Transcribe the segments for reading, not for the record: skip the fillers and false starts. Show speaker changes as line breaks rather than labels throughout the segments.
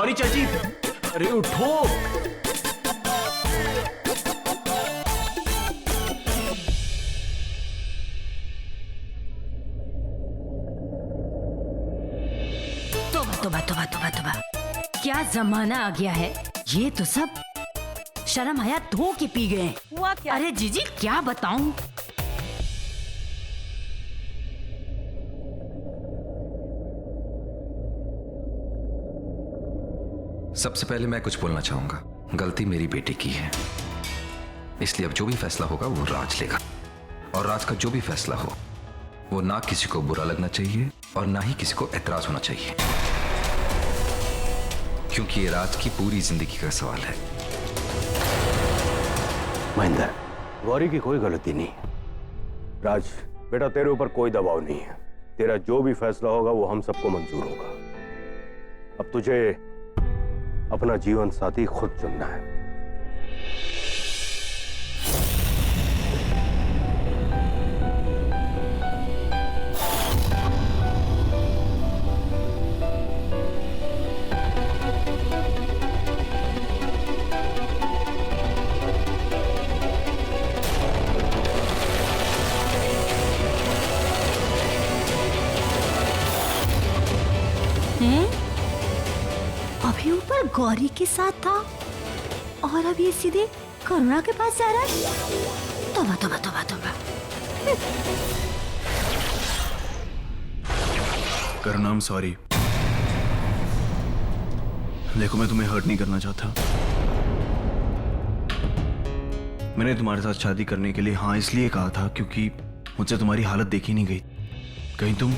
गौरी चाची, अरे उठो।
तोबा तोबा तोबा तोबा, क्या जमाना आ गया है। ये तो सब शर्म आया धो के पी गए।
हुआ क्या?
अरे जीजी क्या बताऊं।
सबसे पहले मैं कुछ बोलना चाहूंगा। गलती मेरी बेटी की है, इसलिए अब जो भी फैसला होगा वो राज लेगा। और राज का जो भी फैसला हो वो ना किसी को बुरा लगना चाहिए और ना ही किसी को एतराज होना चाहिए, क्योंकि ये राज की पूरी जिंदगी का सवाल है।
महेंद्र, गौरी की कोई गलती नहीं। राज बेटा, तेरे ऊपर कोई दबाव नहीं है। तेरा जो भी फैसला होगा वो हम सबको मंजूर होगा। अब तुझे अपना जीवन साथी खुद चुनना है।
अभी ऊपर गौरी के साथ था और अब ये सीधे करुणा के पास जा रहा है। तोबा तोबा तोबा तोबा।
करुणा, आई एम सॉरी। देखो, मैं तुम्हें हर्ट नहीं करना चाहता। मैंने तुम्हारे साथ शादी करने के लिए हाँ इसलिए कहा था क्योंकि मुझसे तुम्हारी हालत देखी नहीं गई। कहीं तुम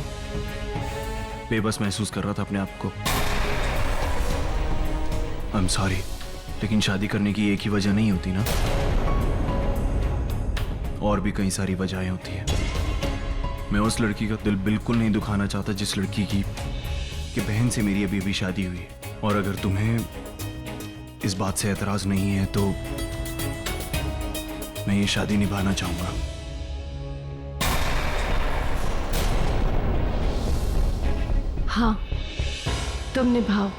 बेबस महसूस कर रहा था अपने आप को। आई एम सॉरी, लेकिन शादी करने की एक ही वजह नहीं होती ना, और भी कई सारी वजहें होती हैं। मैं उस लड़की का दिल बिल्कुल नहीं दुखाना चाहता जिस लड़की की बहन से मेरी अभी भी शादी हुई है। और अगर तुम्हें इस बात से एतराज नहीं है तो मैं ये शादी निभाना चाहूंगा।
हाँ, तुम निभाओ,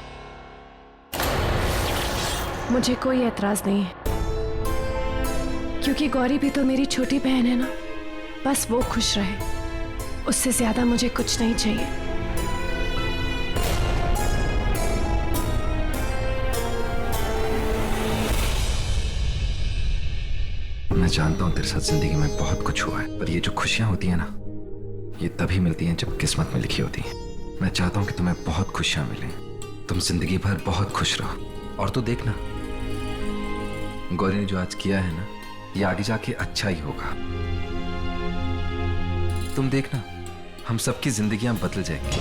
मुझे कोई एतराज नहीं है, क्योंकि गौरी भी तो मेरी छोटी बहन है ना। बस वो खुश रहे, उससे ज्यादा मुझे कुछ नहीं चाहिए।
मैं जानता हूं तेरे साथ जिंदगी में बहुत कुछ हुआ है, पर ये जो खुशियां होती है ना, ये तभी मिलती हैं जब किस्मत में लिखी होती है। मैं चाहता हूं कि तुम्हें बहुत खुशियां मिलें, तुम जिंदगी भर बहुत खुश रहो। और तो देखना, गौरी ने जो आज किया है ना, ये आगे जाके अच्छा ही होगा। तुम देखना, हम सबकी जिंदगियां बदल जाएंगी।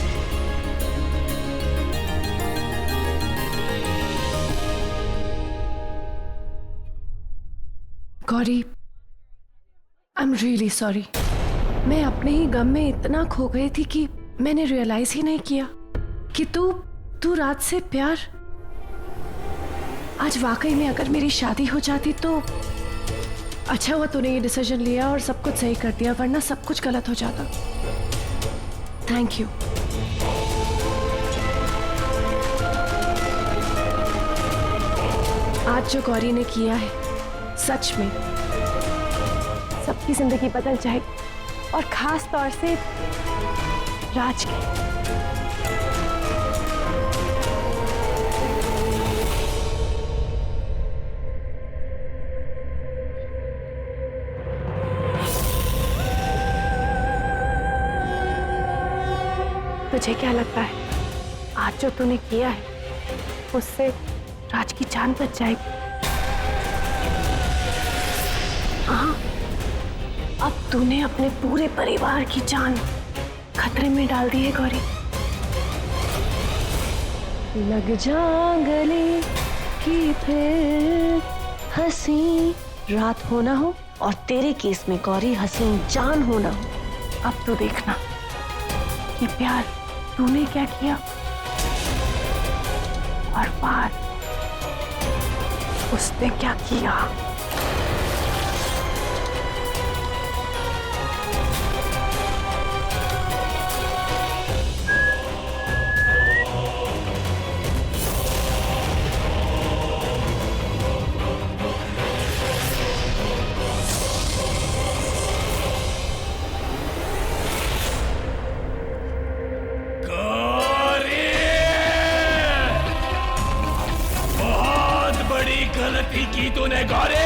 Gauri, I am really sorry. मैं अपने ही गम में इतना खो गई थी कि मैंने रियलाइज ही नहीं किया कि तू रात से प्यार। आज वाकई में अगर मेरी शादी हो जाती तो अच्छा हुआ तूने ये डिसीजन लिया और सब कुछ सही कर दिया, वरना सब कुछ गलत हो जाता। Thank you. आज जो गौरी ने किया है, सच में सबकी जिंदगी बदल जाएगी, और खास तौर से राज की। तुझे क्या लगता है आज जो तूने किया है उससे राज की जान बच जाएगी? हाँ, अब तूने अपने पूरे परिवार की जान खतरे में डाल दी है गौरी। लग जा गले की फिर हंसी रात होना हो, और तेरे केस में गौरी हसीन जान होना हो। अब तो देखना कि प्यार तूने क्या किया और बाद उसने क्या किया।
गलती की तूने गौरी?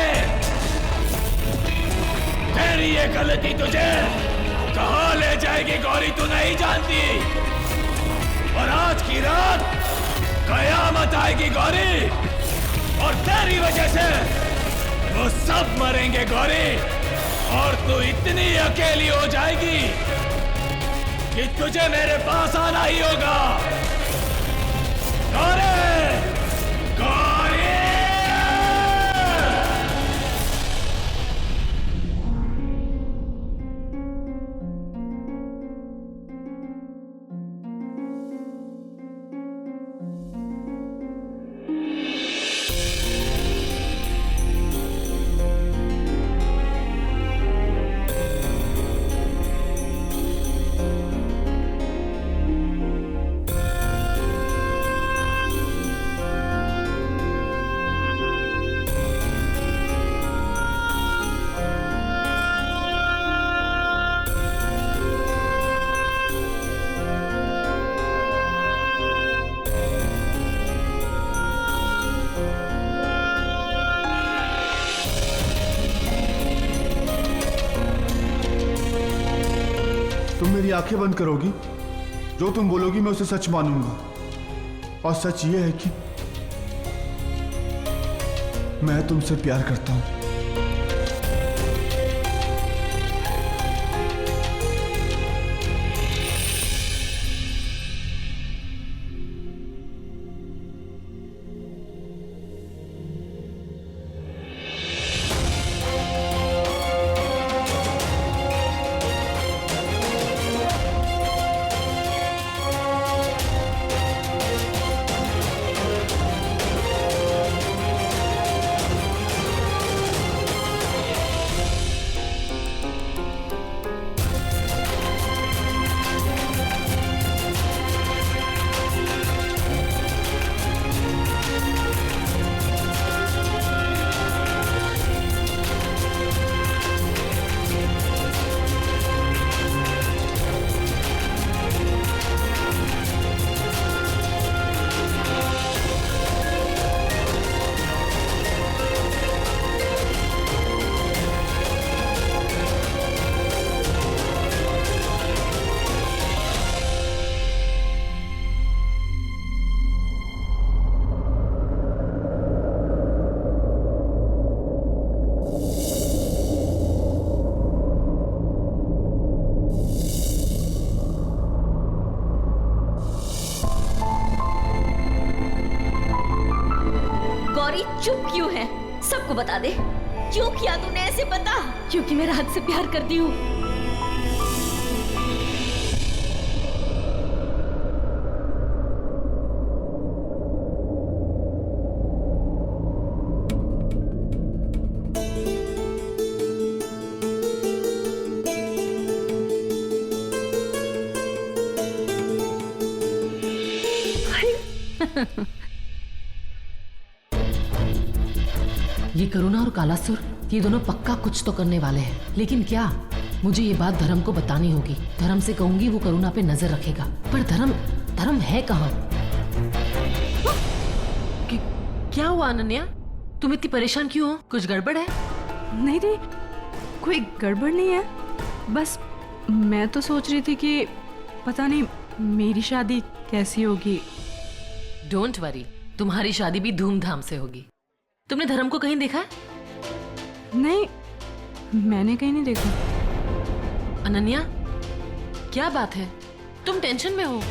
तेरी ये गलती तुझे कहां ले जाएगी गौरी तू नहीं जानती। और आज की रात कयामत आएगी गौरी, और तेरी वजह से वो सब मरेंगे गौरी, और तू इतनी अकेली हो जाएगी कि तुझे मेरे पास आना ही होगा। गौरी, गौरी!
तुम मेरी आंखें बंद करोगी, जो तुम बोलोगी मैं उसे सच मानूंगा। और सच ये है कि मैं तुमसे प्यार करता हूं।
चुप क्यों है? सबको बता दे, क्यों किया तूने ऐसे? बता। क्योंकि मैं राज से प्यार करती हूँ।
ये करुणा और कालासुर, ये दोनों पक्का कुछ तो करने वाले हैं, लेकिन क्या? मुझे ये बात धर्म को बतानी होगी। धर्म से कहूंगी, वो करुणा पे नजर रखेगा। पर धर्म है कहाँ? क्या हुआ अनन्या? तुम इतनी परेशान क्यों हो? कुछ गड़बड़ है?
नहीं नहीं, कोई गड़बड़ नहीं है। बस मैं तो सोच रही थी कि पता नहीं मेरी शादी कैसी होगी।
डोंट वरी, तुम्हारी शादी भी धूमधाम से होगी। तुमने धर्म को कहीं देखा है?
नहीं, मैंने कहीं नहीं देखा।
अनन्या, क्या बात है? तुम टेंशन में हो?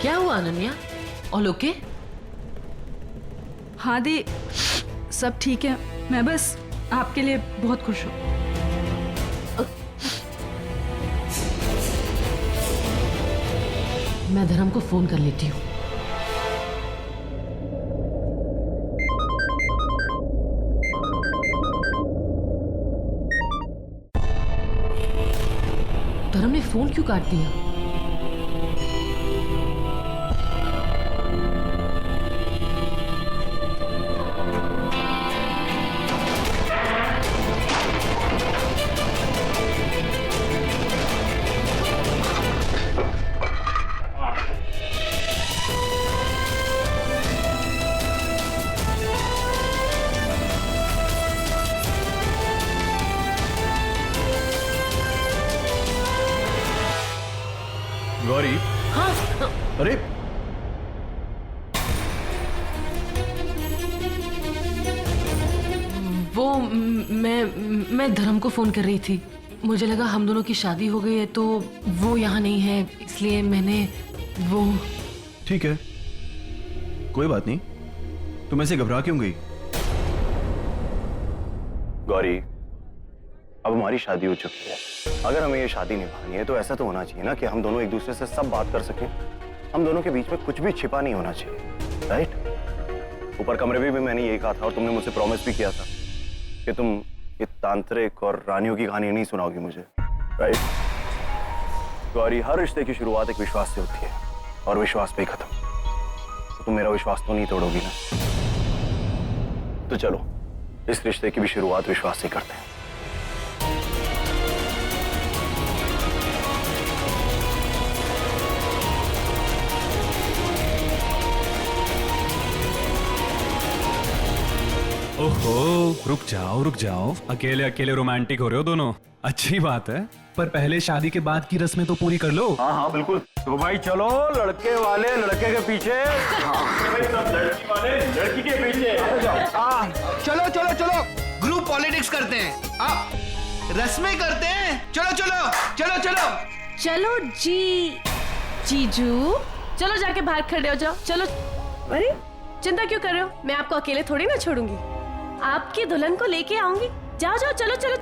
क्या हुआ अनन्या? All okay?
हाँ दी, सब ठीक है। मैं बस आपके लिए बहुत खुश हूँ।
मैं धर्म को फोन कर लेती हूँ। धर्म ने फोन क्यों काट दिया?
गौरी,
हाँ
अरे
वो मैं धर्म को फोन कर रही थी। मुझे लगा हम दोनों की शादी हो गई है तो वो यहाँ नहीं है, इसलिए मैंने वो।
ठीक है, कोई बात नहीं। तुम ऐसे घबरा क्यों गई? गौरी, अब हमारी शादी हो चुकी है। अगर हमें ये शादी निभानी है तो ऐसा तो होना चाहिए ना कि हम दोनों एक दूसरे से सब बात कर सकें। हम दोनों के बीच में कुछ भी छिपा नहीं होना चाहिए, राइट? ऊपर कमरे में भी मैंने यही कहा था और तुमने मुझसे प्रॉमिस भी किया था कि तुम ये तांत्रिक और रानियों की कहानी नहीं सुनाओगी मुझे, राइट? गौरी, हर रिश्ते की शुरुआत एक विश्वास से होती है और विश्वास पे ही खत्म। तो तुम मेरा विश्वास तो नहीं तोड़ोगी ना? तो चलो इस रिश्ते की भी शुरुआत विश्वास से करते हैं।
ओहो, रुक जाओ। अकेले अकेले रोमांटिक हो रहे हो दोनों, अच्छी बात है, पर पहले शादी के बाद की रस्में तो पूरी कर लो।
हाँ हाँ बिल्कुल। तो भाई चलो, लड़के वाले लड़के के पीछे, सब लड़की वाले लड़की के पीछे।
चलो चलो चलो, ग्रुप पॉलिटिक्स करते हैं, रस्में करते हैं। चलो चलो चलो चलो
चलो जी जीजू, चलो जाके बाहर खड़े हो जाओ। चलो। अरे चिंता क्यों कर रहे हो, मैं आपको अकेले थोड़ी ना छोड़ूंगी, आपकी दुल्हन को लेके आऊंगी। जाओ जाओ, चलो चलो।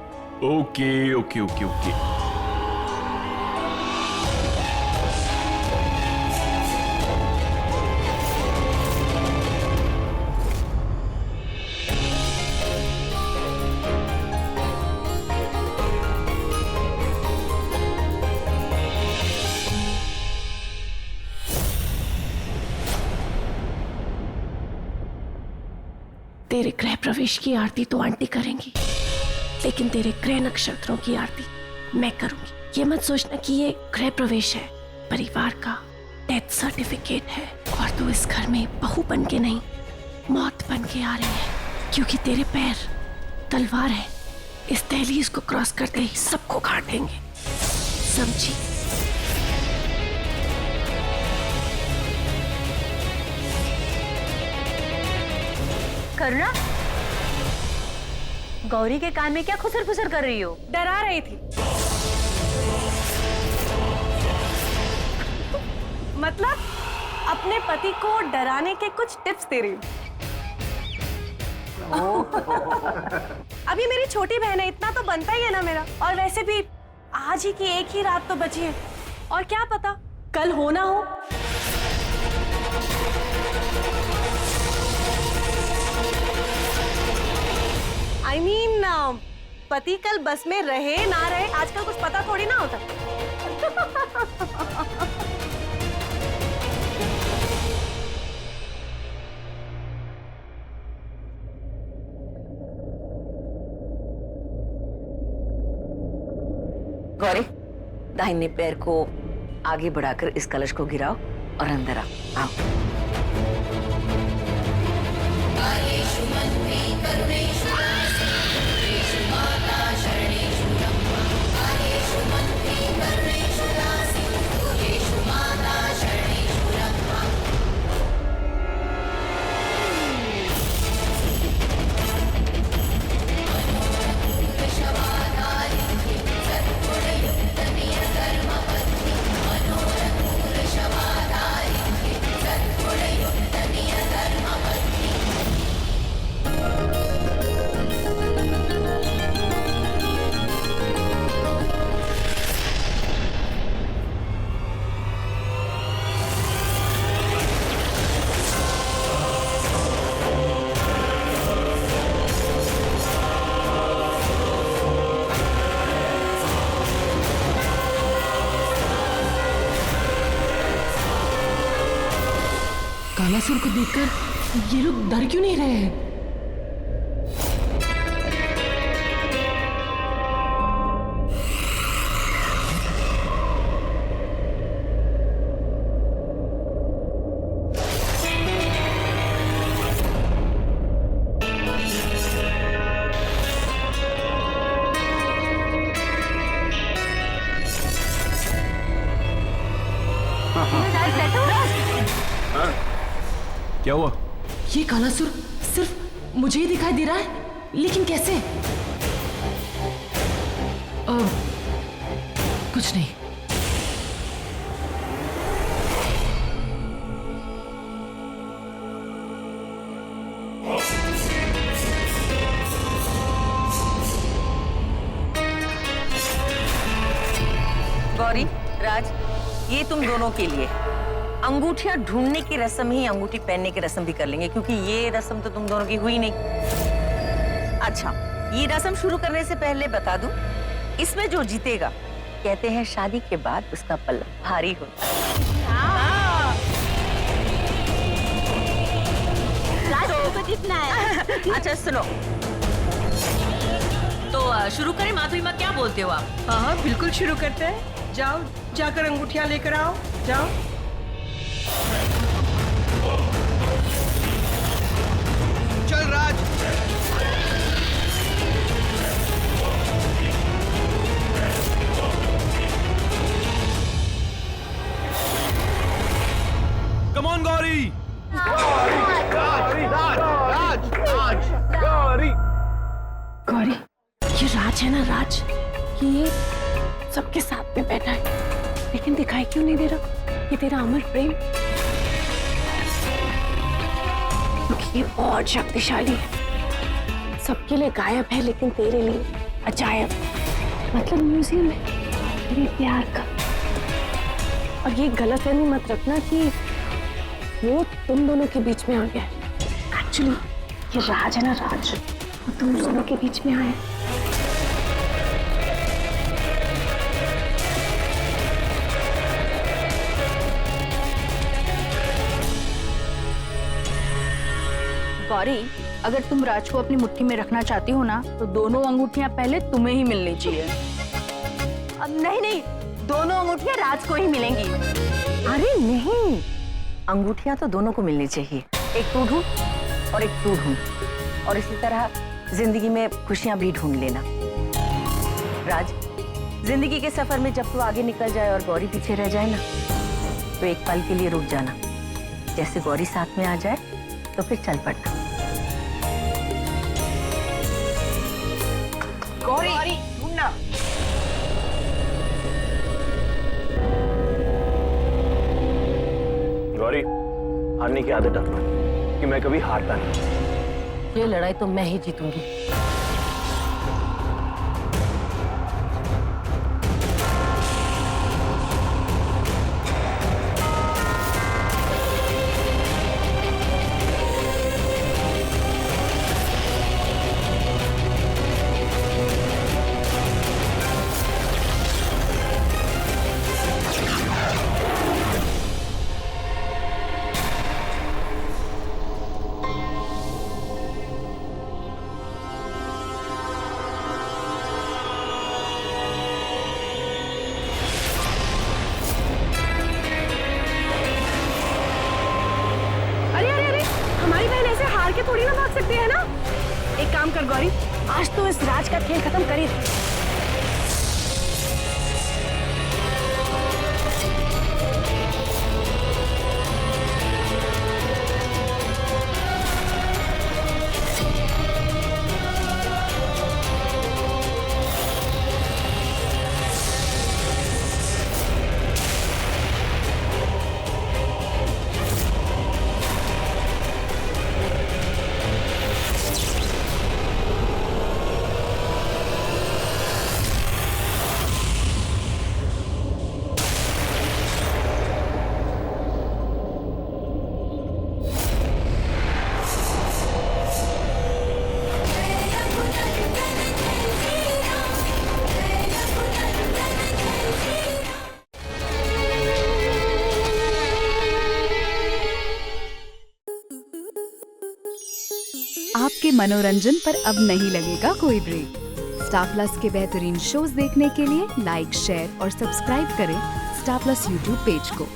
Okay okay okay okay.
तेरे गृह प्रवेश की आरती तो आंटी करेंगी, लेकिन तेरे गृह नक्षत्रों की आरती मैं करूंगी। ये मत सोचना कि ये गृह प्रवेश है, परिवार का डेथ सर्टिफिकेट है, और तू इस घर में बहू बन के नहीं, मौत बन के आ रही है, क्योंकि तेरे पैर तलवार है। इस दहलीज को क्रॉस करते ही सबको काट देंगे, समझी?
करुणा, गौरी के कान में क्या खुसर फुसर कर रही हो?
डरा रही थी। मतलब अपने पति को डराने के कुछ टिप्स दे रही हूँ। अभी मेरी छोटी बहन है, इतना तो बनता ही है ना मेरा। और वैसे भी आज ही की एक ही रात तो बची है, और क्या पता कल हो ना हो। I mean, पति कल बस में रहे ना रहे, आजकल कुछ पता थोड़ी ना होता।
गौरी, दाहिने पैर को आगे बढ़ाकर इस कलश को गिराओ और अंदर आओ।
कालासुर को देखकर ये लोग डर क्यों नहीं रहे हैं?
क्या हुआ?
ये कालासुर सिर्फ मुझे ही दिखाई दे रहा है, लेकिन कैसे? कुछ नहीं।
गौरी, राज, ये तुम दोनों के लिए अंगूठियां ढूंढने की रस्म ही अंगूठी पहनने की रस्म भी कर लेंगे, क्योंकि ये रस्म तो तुम दोनों की हुई नहीं। अच्छा, ये रस्म शुरू करने से पहले बता दूं, इसमें जो जीतेगा कहते हैं शादी के बाद उसका पल्ला भारी होता है।
तो जीतना है।
अच्छा सुनो, तो शुरू करें? माधुरी माँ, क्या बोलते हो आप?
हाँ बिल्कुल शुरू करते हैं। जाओ, जाकर अंगूठियां लेकर आओ, जाओ।
चल राज।
Come on Gauri.
गौरी, ये राज है ना, राज, ये सबके साथ में बैठा है, लेकिन दिखाई क्यों नहीं दे रहा? ये तेरा अमर प्रेम, क्योंकि ये बहुत शक्तिशाली है। सबके लिए गायब है, लेकिन तेरे लिए अजायब, मतलब म्यूजियम है तेरे प्यार का। और ये गलतफहमी मत रखना कि वो तुम दोनों के बीच में आ गया है। एक्चुअली ये राज है ना, राज, वो तुम दोनों के बीच में आया।
गौरी, अगर तुम राज को अपनी मुट्ठी में रखना चाहती हो ना, तो दोनों अंगूठियां पहले तुम्हें ही मिलनी चाहिए।
नहीं नहीं, दोनों अंगूठियां राज को ही मिलेंगी।
अरे नहीं,
अंगूठियां तो दोनों को मिलनी चाहिए, एक तू ढूंढ और एक तू ढूंढ, और इसी तरह जिंदगी में खुशियां भी ढूंढ लेना। राज, जिंदगी के सफर में जब तू आगे निकल जाए और गौरी पीछे रह जाए ना, तो एक पल के लिए रुक जाना। जैसे गौरी साथ में आ जाए तो फिर चल पड़ना। गौरी ढूंढना।
गौरी, हारने की आदत है कि मैं कभी हारता नहीं।
ये लड़ाई तो मैं ही जीतूंगी।
थोड़ी ना भाग सकती है ना। एक काम कर गौरी, आज तो इस राज का खेल खत्म कर ही दे।
आपके मनोरंजन पर अब नहीं लगेगा कोई ब्रेक। स्टार प्लस के बेहतरीन शोज देखने के लिए लाइक, शेयर और सब्सक्राइब करें स्टार प्लस यूट्यूब पेज को।